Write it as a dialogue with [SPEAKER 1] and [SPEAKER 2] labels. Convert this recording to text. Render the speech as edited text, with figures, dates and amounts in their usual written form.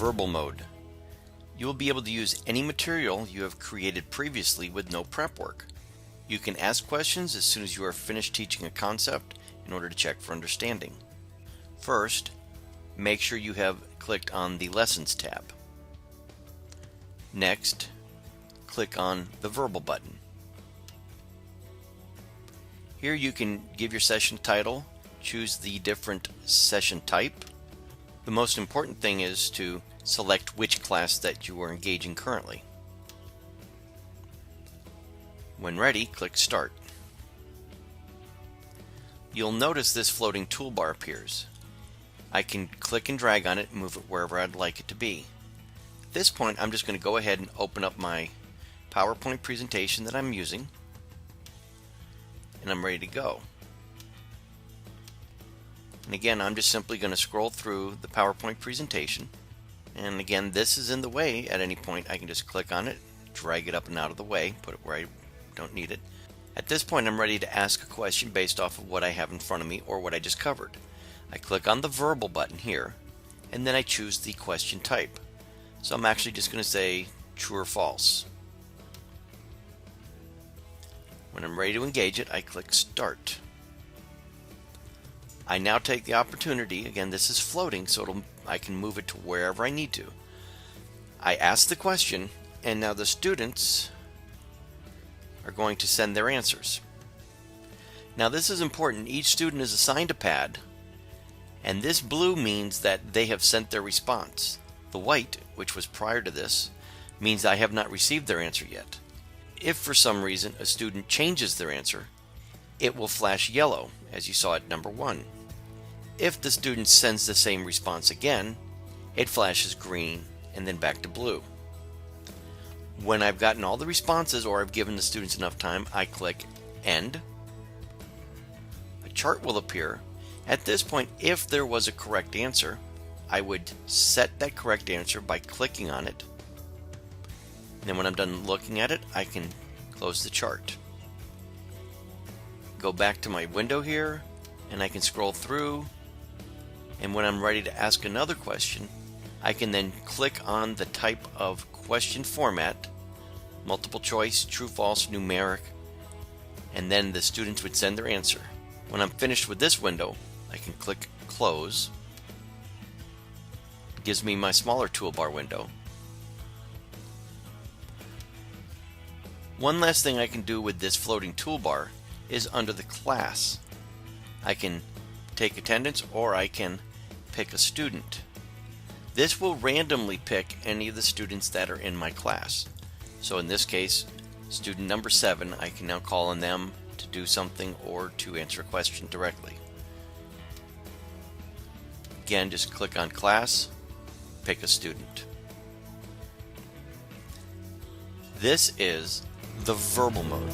[SPEAKER 1] verbal mode. You will be able to use any material you have created previously with no prep work. You can ask questions as soon as you are finished teaching a concept in order to check for understanding. First, make sure you have clicked on the Lessons tab. Next, click on the Verbal button. Here you can give your session title, choose the different session type. The most important thing is to select which class that you are engaging currently. When ready, click Start. You'll notice this floating toolbar appears. I can click and drag on it and move it wherever I'd like it to be. At this point, I'm just going to go ahead and open up my PowerPoint presentation that I'm using, and I'm ready to go. And again, I'm just simply going to scroll through the PowerPoint presentation, and again, this is in the way. At any point I can just click on it, drag it up and out of the way, put it where I don't need it. At this point, I'm ready to ask a question based off of what I have in front of me or what I just covered. I click on the Verbal button here, and then I choose the question type. So I'm actually just going to say true or false. When I'm ready to engage it, I click Start. I now take the opportunity, again this is floating, so I can move it to wherever I need to. I ask the question, and now the students are going to send their answers. Now this is important. Each student is assigned a pad, and this blue means that they have sent their response. The white, which was prior to this, means I have not received their answer yet. If for some reason a student changes their answer, it will flash yellow, as you saw at number 1. If the student sends the same response again, it flashes green and then back to blue. When I've gotten all the responses or I've given the students enough time, I click End. A chart will appear. At this point, if there was a correct answer, I would set that correct answer by clicking on it. And then when I'm done looking at it, I can close the chart. Go back to my window here, and I can scroll through. And when I'm ready to ask another question, I can then click on the type of question format, multiple choice, true, false, numeric, and then the students would send their answer. When I'm finished with this window, I can click Close. It gives me my smaller toolbar window. One last thing I can do with this floating toolbar is under the class. I can take attendance, or I can pick a student. This will randomly pick any of the students that are in my class. So in this case, student number 7, I can now call on them to do something or to answer a question directly. Again, just click on class, pick a student. This is the verbal mode.